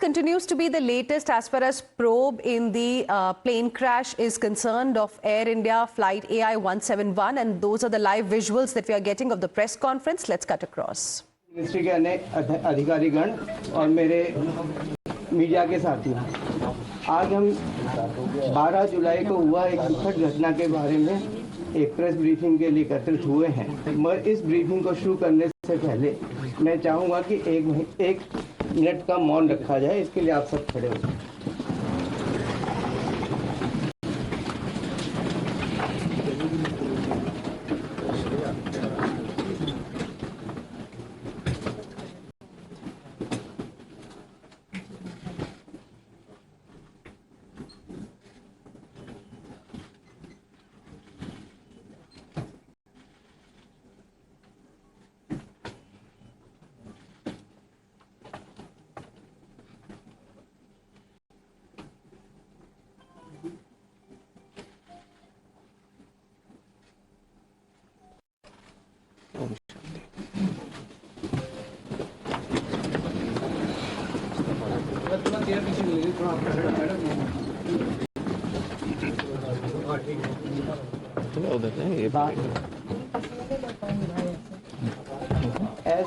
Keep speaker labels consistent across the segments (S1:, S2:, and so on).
S1: Continues to be the latest as far as probe in the plane crash is concerned of Air India flight AI 171, and those are the live visuals that we are getting of the press conference. Let's cut across.
S2: Ministry के अन्य अधिकारीगण और मेरे media के साथी, आज हम 12 जुलाई को हुआ एक दुखद घटना के बारे में एक प्रेस ब्रीफिंग के लिए एकत्रित हुए हैं। मगर इस ब्रीफिंग को शुरू करने से पहले मैं चाहूँगा कि एक मिनट का मौन रखा जाए। इसके लिए आप सब खड़े हो जाए। As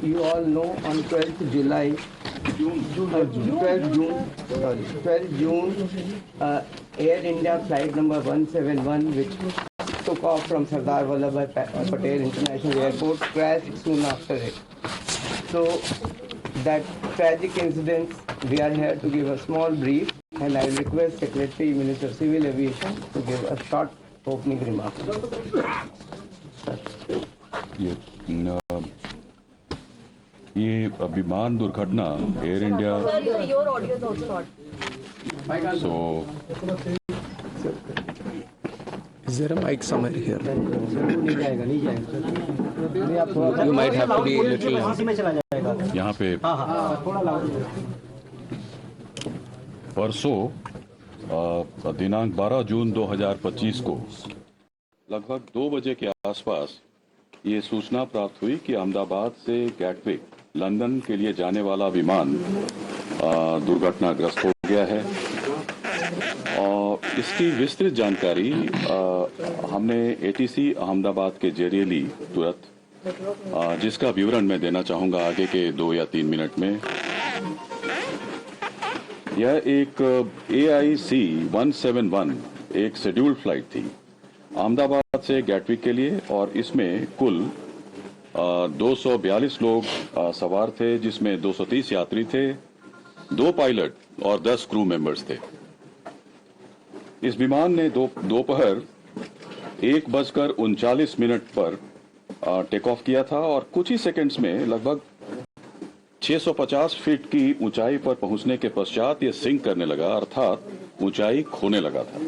S2: you all know, on 12th July, 12th June, Air India flight number 171, which took off from Sardar Vallabhbhai Patel International Airport, crashed soon after it. So, that tragic incident, we are here to give a small brief, and I will request Secretary Minister of Civil Aviation to give a short opening remark.
S3: ये विमान दुर्घटना air India so
S4: is there a mic somewhere here? You might have to be a little
S3: यहाँ पे परसों दिनांक 12 जून 2025 को लगभग 2 बजे के आसपास ये सूचना प्राप्त हुई कि अहमदाबाद से गैटविक लंदन के लिए जाने वाला विमान दुर्घटनाग्रस्त हो गया है। और इसकी विस्तृत जानकारी हमने एटीसी अहमदाबाद के जरिए ली तुरंत, जिसका विवरण मैं देना चाहूँगा आगे के 2 या 3 मिनट में। यह एक AIC 171 एक शेड्यूल्ड फ्लाइट थी अहमदाबाद से गैटविक के लिए, और इसमें कुल 242 लोग सवार थे, जिसमें 230 यात्री थे, 2 पायलट और 10 क्रू मेंबर्स थे। इस विमान ने दोपहर 1:39 पर टेक ऑफ किया था और कुछ ही सेकंड्स में लगभग 650 फीट की ऊंचाई पर पहुंचने के पश्चात यह सिंक करने लगा, अर्थात ऊंचाई खोने लगा था।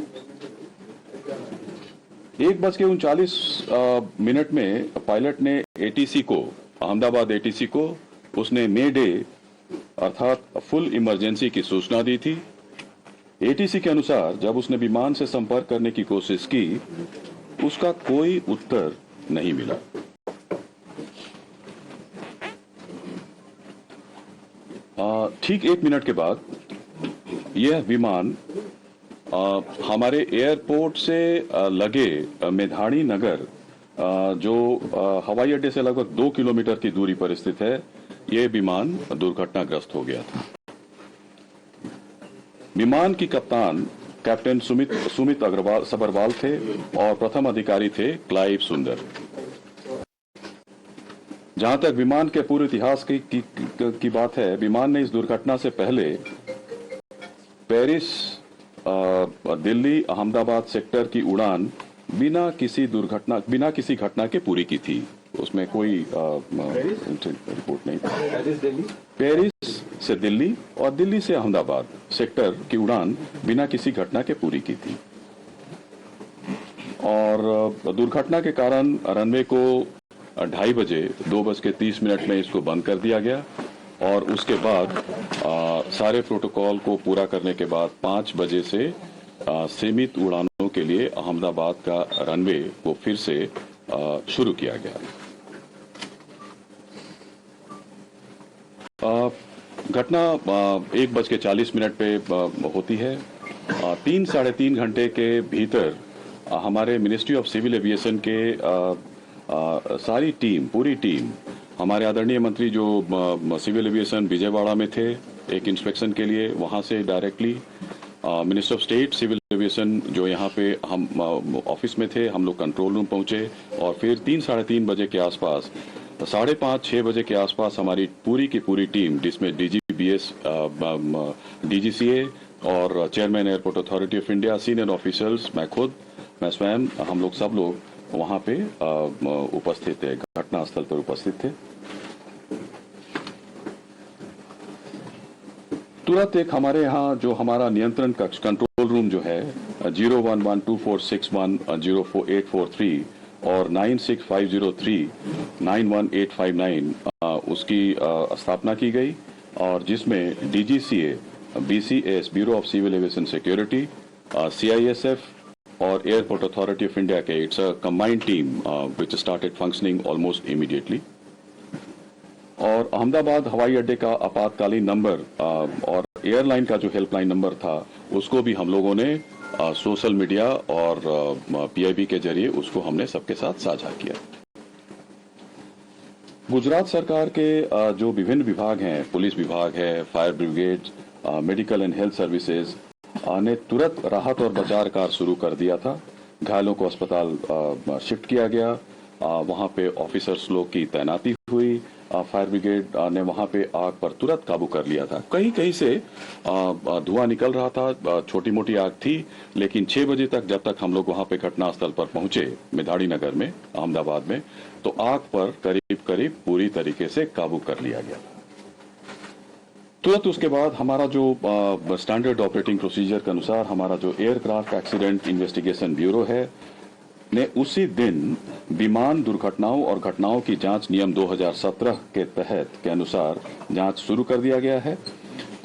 S3: 1:39 में पायलट ने एटीसी को, अहमदाबाद एटीसी को, उसने मे डे अर्थात फुल इमरजेंसी की सूचना दी थी। एटीसी के अनुसार जब उसने विमान से संपर्क करने की कोशिश की, उसका कोई उत्तर नहीं मिला। ठीक 1 मिनट के बाद यह विमान हमारे एयरपोर्ट से लगे मेधाणी नगर, जो हवाई अड्डे से लगभग 2 किलोमीटर की दूरी पर स्थित है, यह विमान दुर्घटनाग्रस्त हो गया था। विमान की कप्तान कैप्टन सुमित सबरवाल थे और प्रथम अधिकारी थे क्लाइव सुंदर। जहां तक विमान के पूरे इतिहास की बात है, विमान ने इस दुर्घटना से पहले पेरिस दिल्ली अहमदाबाद सेक्टर की उड़ान बिना किसी घटना के पूरी की थी। उसमें कोई रिपोर्ट नहीं थी। पेरिस से दिल्ली और दिल्ली से अहमदाबाद सेक्टर की उड़ान बिना किसी घटना के पूरी की थी। और दुर्घटना के कारण रनवे को 2:30 बजे 2:30 में इसको बंद कर दिया गया, और उसके बाद सारे प्रोटोकॉल को पूरा करने के बाद 5 बजे से सीमित उड़ानों के लिए अहमदाबाद का रनवे को फिर से शुरू किया गया। घटना 1:40 पे होती है। 3-3.5 घंटे के भीतर हमारे मिनिस्ट्री ऑफ सिविल एविएशन के सारी टीम, पूरी टीम, हमारे आदरणीय मंत्री जो सिविल एविएशन विजयवाड़ा में थे एक इंस्पेक्शन के लिए, वहां से directly minister of state civil aviation जो यहाँ पे हम ऑफिस में थे, हम लोग कंट्रोल रूम पहुंचे और फिर 3-3.5 बजे के आसपास, 5:30-6 बजे के आसपास हमारी पूरी की पूरी टीम, जिसमें डीजीबीएस, डीजीसीए और chairman airport authority of India, senior officers, मैं स्वयं, हम लोग सब लोग वहां पे उपस्थित थे, घटनास्थल पर उपस्थित थे। तुरंत एक हमारे यहाँ जो हमारा नियंत्रण कक्ष, कंट्रोल रूम जो है 0112461 और 9650391859 उसकी स्थापना की गई और जिसमें DGCA, BCS, bureau of civil aviation security, CISF और एयरपोर्ट अथॉरिटी ऑफ इंडिया के, it's a combined team which started functioning almost immediately. और अहमदाबाद हवाई अड्डे का आपातकालीन नंबर और एयरलाइन का जो हेल्पलाइन नंबर था उसको भी हम लोगों ने सोशल मीडिया और पीआईबी के जरिए उसको हमने सबके साथ साझा किया। गुजरात सरकार के जो विभिन्न विभाग हैं, पुलिस विभाग है, fire brigade, medical and health services ने तुरंत राहत और बचाव कार्य शुरू कर दिया था। घायलों को अस्पताल शिफ्ट किया गया, वहां पे ऑफिसर्स लोग की तैनाती हुई, फायर ब्रिगेड ने वहां पे आग पर तुरंत काबू कर लिया था। कहीं कहीं से धुआं निकल रहा था, छोटी मोटी आग थी, लेकिन 6 बजे तक जब तक हम लोग वहां पे घटनास्थल पर पहुंचे मेधाड़ी नगर में, अहमदाबाद में, तो आग पर करीब करीब पूरी तरीके से काबू कर लिया गया। तुरंत उसके बाद हमारा जो स्टैंडर्ड ऑपरेटिंग प्रोसीजर के अनुसार हमारा जो एयरक्राफ्ट एक्सीडेंट इन्वेस्टिगेशन ब्यूरो है ने उसी दिन विमान दुर्घटनाओं और घटनाओं की जांच नियम 2017 के तहत के अनुसार जांच शुरू कर दिया गया है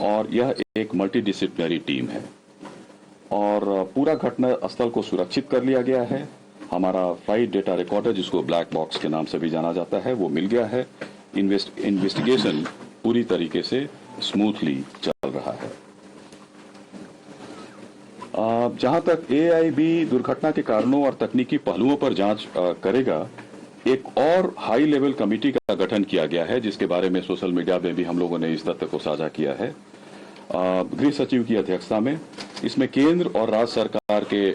S3: और यह एक मल्टीडिसिप्लिनरी टीम है और पूरा घटना स्थल को सुरक्षित कर लिया गया है। हमारा फ्लाइट डेटा रिकॉर्डर, जिसको ब्लैक बॉक्स के नाम से भी जाना जाता है, वो मिल गया है। इन्वेस्टिगेशन पूरी तरीके से स्मूथली चल रहा है। जहां तक एआईबी दुर्घटना के कारणों और तकनीकी पहलुओं पर जांच करेगा, एक और हाई लेवल कमेटी का गठन किया गया है, जिसके बारे में सोशल मीडिया में भी हम लोगों ने इस तथ्य को साझा किया है। गृह सचिव की अध्यक्षता में इसमें केंद्र और राज्य सरकार के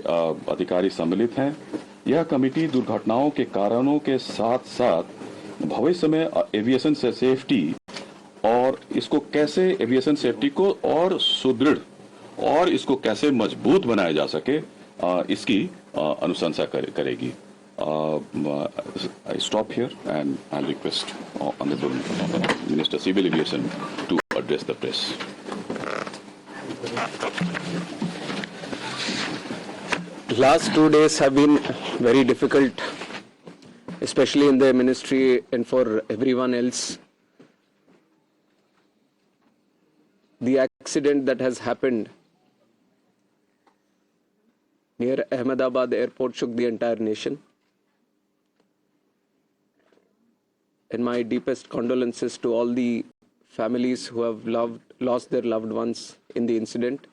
S3: अधिकारी सम्मिलित हैं। यह कमेटी दुर्घटनाओं के कारणों के साथ साथ भविष्य में एविएशन से सेफ्टी और इसको कैसे एविएशन सेफ्टी को और सुदृढ़ और इसको कैसे मजबूत बनाया जा सके, इसकी अनुशंसा करेगी। I stop here and I'll request Honorable Minister Civil Aviation to address the press.
S4: Last 2 days have been very difficult, especially in the ministry and for everyone else. The accident that has happened near Ahmedabad airport shook the entire nation. And my deepest condolences to all the families who have lost their loved ones in the incident.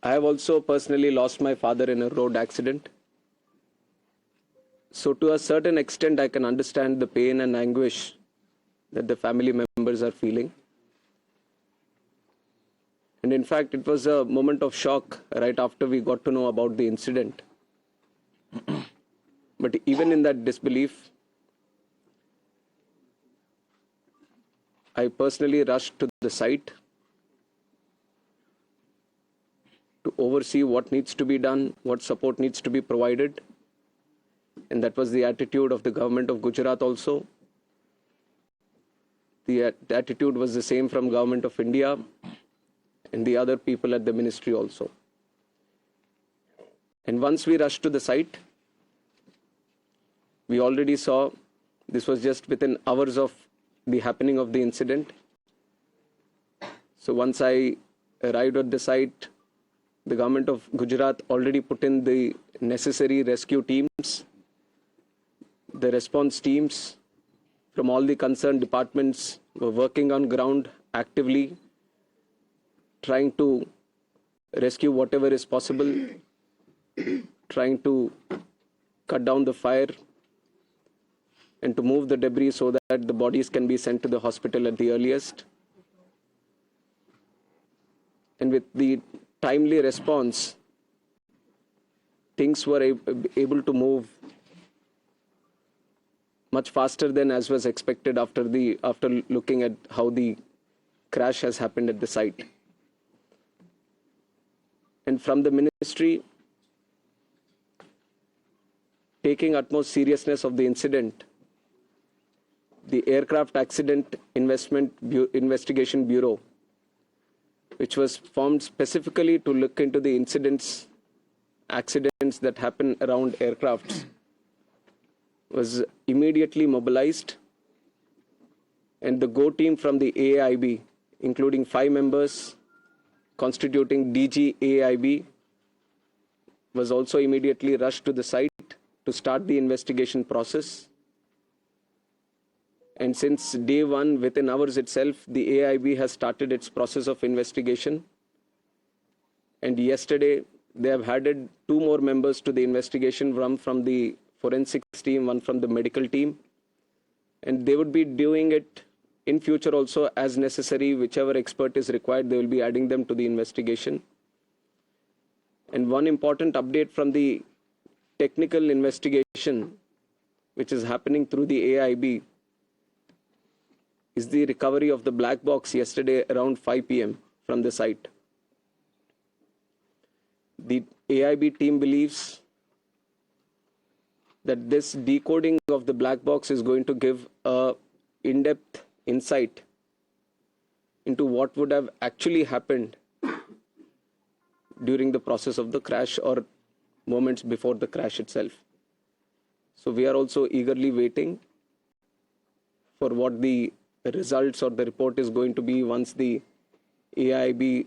S4: I have also personally lost my father in a road accident. So to a certain extent, I can understand the pain and anguish that the family members are feeling. And in fact, it was a moment of shock right after we got to know about the incident. But even in that disbelief, I personally rushed to the site to oversee what needs to be done, what support needs to be provided. And that was the attitude of the government of Gujarat also. The attitude was the same from Government of India and the other people at the ministry also. And once we rushed to the site, we already saw this was just within hours of the happening of the incident. So once I arrived at the site, the government of Gujarat already put in the necessary rescue teams, the response teams from all the concerned departments We're working on ground actively, trying to rescue whatever is possible, trying to cut down the fire and to move the debris so that the bodies can be sent to the hospital at the earliest. And with the timely response, things were able to move much faster than as was expected after looking at how the crash has happened at the site. And from the ministry, taking utmost seriousness of the incident, the Aircraft Accident Investigation Bureau, which was formed specifically to look into the accidents that happen around aircrafts, was immediately mobilized, and the GO team from the AIB, including 5 members constituting DG AIB, was also immediately rushed to the site to start the investigation process. And since day one, within hours itself, the AIB has started its process of investigation. And yesterday, they have added 2 more members to the investigation, one from the forensics team, one from the medical team. And they would be doing it in future also as necessary. Whichever expert is required, they will be adding them to the investigation. And one important update from the technical investigation, which is happening through the AIB, is the recovery of the black box yesterday around 5 p.m. from the site. The AIB team believes that this decoding of the black box is going to give a in-depth insight into what would have actually happened during the process of the crash or moments before the crash itself. So we are also eagerly waiting for what the results or the report is going to be once the AIB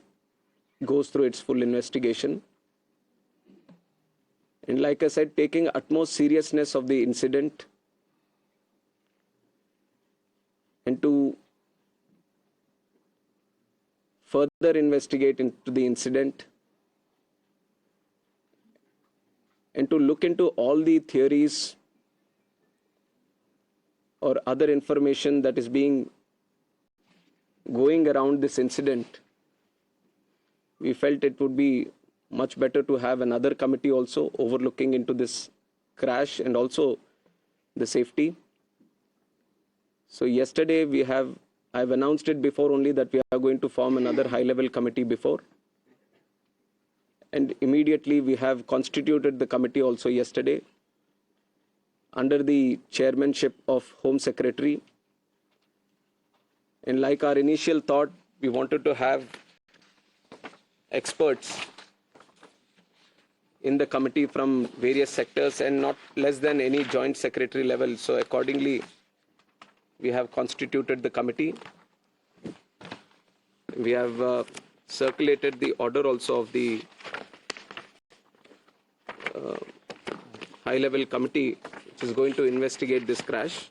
S4: goes through its full investigation. And like I said, taking utmost seriousness of the incident and to further investigate into the incident and to look into all the theories or other information that is going around this incident, we felt it would be much better to have another committee also overlooking into this crash and also the safety. So yesterday I've announced it before only that we are going to form another high-level committee before. And immediately we have constituted the committee also yesterday under the chairmanship of Home Secretary. And like our initial thought, we wanted to have experts in the committee from various sectors and not less than any joint secretary level. So accordingly, we have constituted the committee. We have circulated the order also of the high-level committee which is going to investigate this crash.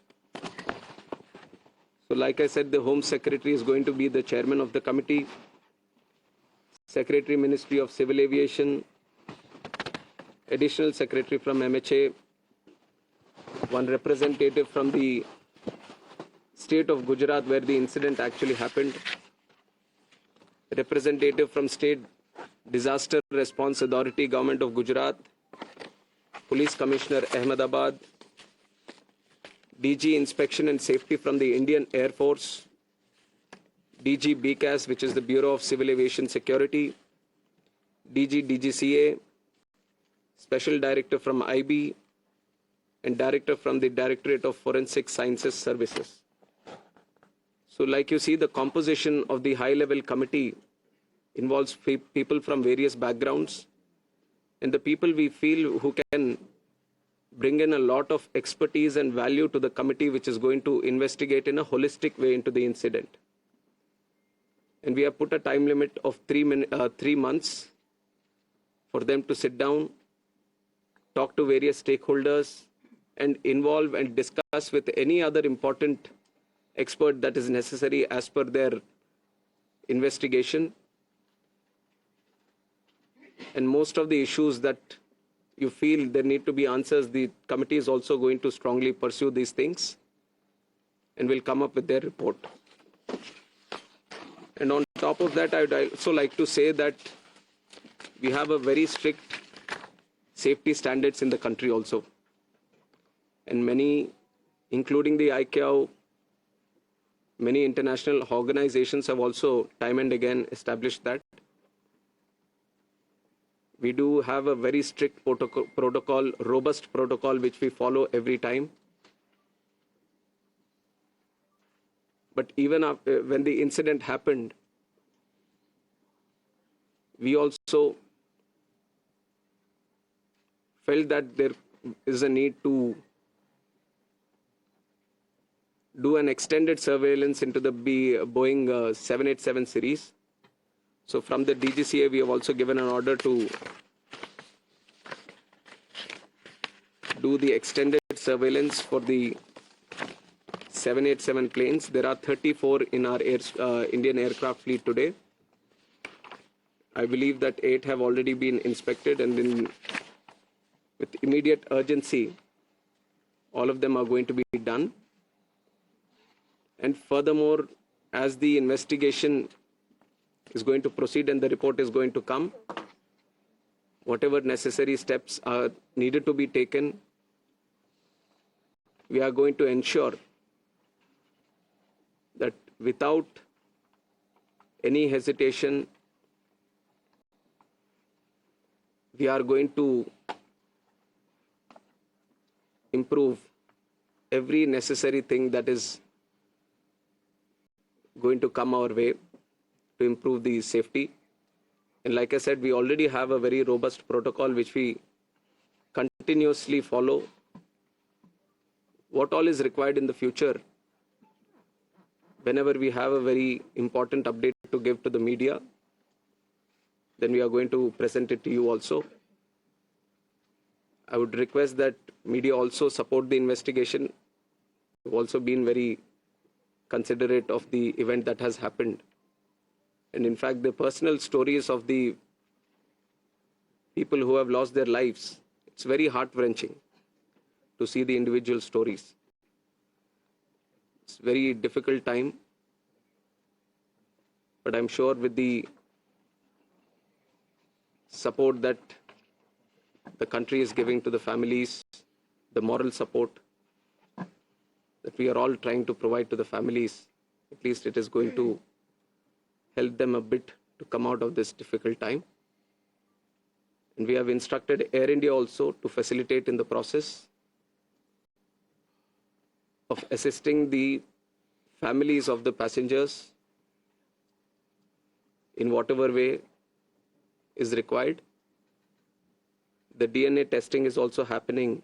S4: So like I said, the Home Secretary is going to be the chairman of the committee. Secretary, Ministry of Civil Aviation, Additional Secretary from MHA, one representative from the state of Gujarat where the incident actually happened, representative from State Disaster Response Authority, Government of Gujarat, Police Commissioner Ahmedabad, DG Inspection and Safety from the Indian Air Force, DG BCAS, which is the Bureau of Civil Aviation Security, DG DGCA, Special Director from IB, and Director from the Directorate of Forensic Sciences Services. So like you see, the composition of the high-level committee involves people from various backgrounds, and the people we feel who can bring in a lot of expertise and value to the committee which is going to investigate in a holistic way into the incident. And we have put a time limit of 3 months for them to sit down, talk to various stakeholders, and involve and discuss with any other important expert that is necessary as per their investigation. And most of the issues that you feel there need to be answers, the committee is also going to strongly pursue these things and will come up with their report. And on top of that, I would also like to say that we have a very strict safety standards in the country also. And many, including the ICAO, many international organizations have also time and again established that. We do have a very strict protocol, robust protocol, which we follow every time. But even after, when the incident happened, we also felt that there is a need to do an extended surveillance into the Boeing 787 series. So from the DGCA, we have also given an order to do the extended surveillance for the 787 planes. There are 34 in our Indian aircraft fleet today. I believe that 8 have already been inspected, and with immediate urgency, all of them are going to be done. And furthermore, as the investigation is going to proceed and the report is going to come, whatever necessary steps are needed to be taken, we are going to ensure that without any hesitation, we are going to improve every necessary thing that is going to come our way to improve the safety. And like I said, we already have a very robust protocol which we continuously follow. What all is required in the future, whenever we have a very important update to give to the media, then we are going to present it to you also. I would request that media also support the investigation. We've also been very considerate of the event that has happened. And in fact, the personal stories of the people who have lost their lives, it's very heart-wrenching to see the individual stories. It's a very difficult time, but I'm sure with the support that the country is giving to the families, the moral support that we are all trying to provide to the families, at least it is going to help them a bit to come out of this difficult time. And we have instructed Air India also to facilitate in the process of assisting the families of the passengers in whatever way is required. The DNA testing is also happening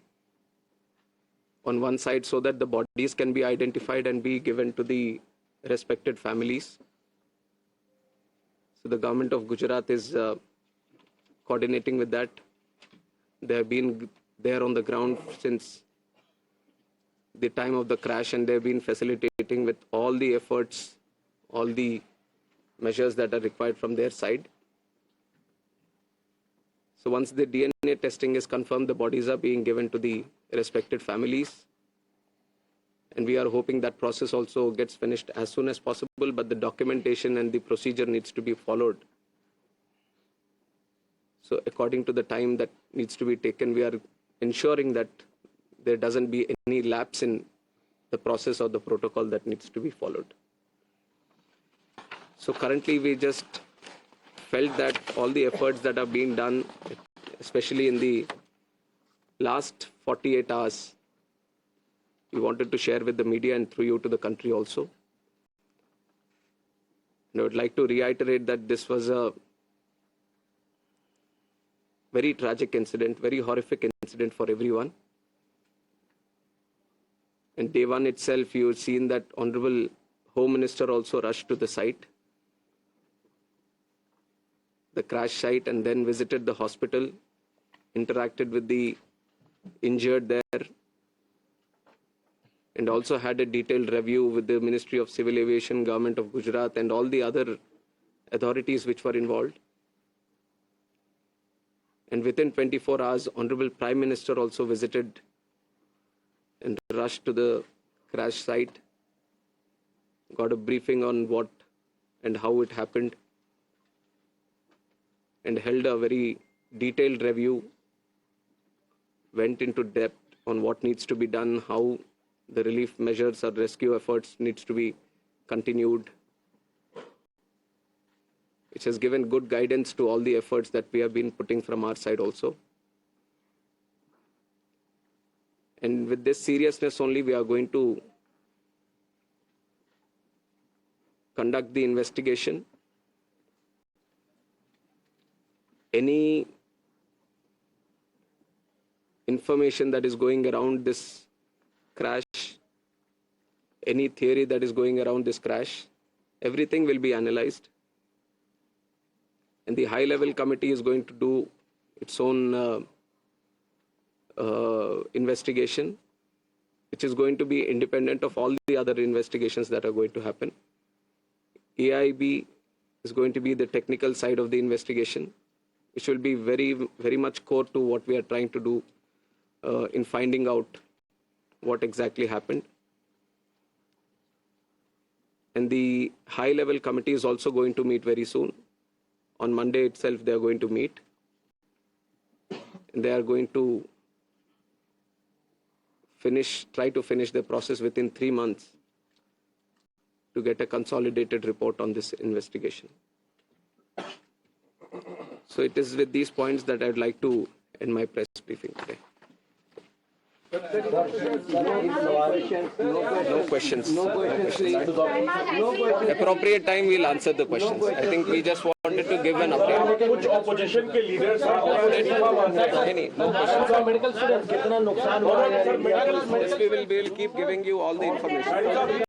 S4: on one side so that the bodies can be identified and be given to the respected families. So the government of Gujarat is coordinating with that. They have been there on the ground since the time of the crash, and they have been facilitating with all the efforts, all the measures that are required from their side. So once the DNA testing is confirmed, the bodies are being given to the respected families. And we are hoping that process also gets finished as soon as possible, but the documentation and the procedure needs to be followed. So according to the time that needs to be taken, we are ensuring that there doesn't be any lapse in the process or the protocol that needs to be followed. So currently we just felt that all the efforts that are being done, especially in the last 48 hours, we wanted to share with the media and through you to the country also. And I would like to reiterate that this was a very tragic incident, very horrific incident for everyone. And day one itself, you've seen that Honorable Home Minister also rushed to the site, the crash site, and then visited the hospital, interacted with the injured there, and also had a detailed review with the Ministry of Civil Aviation, Government of Gujarat, and all the other authorities which were involved. And within 24 hours, Honorable Prime Minister also visited and rushed to the crash site, got a briefing on what and how it happened, and held a very detailed review, went into depth on what needs to be done, how the relief measures or rescue efforts needs to be continued, which has given good guidance to all the efforts that we have been putting from our side also. And with this seriousness only, we are going to conduct the investigation. Any information that is going around this crash, any theory that is going around this crash, everything will be analyzed. And the high-level committee is going to do its own investigation, which is going to be independent of all the other investigations that are going to happen. AIB is going to be the technical side of the investigation, which will be very, very much core to what we are trying to do in finding out what exactly happened. And the high-level committee is also going to meet very soon. On Monday itself, they are going to meet. And they are going to try to finish the process within 3 months to get a consolidated report on this investigation. So it is with these points that I'd like to end my press briefing today. No questions. Appropriate time we'll answer the questions. I think we just wanted to give an update.
S5: कुछ opposition के leaders
S4: We will keep giving you all the information.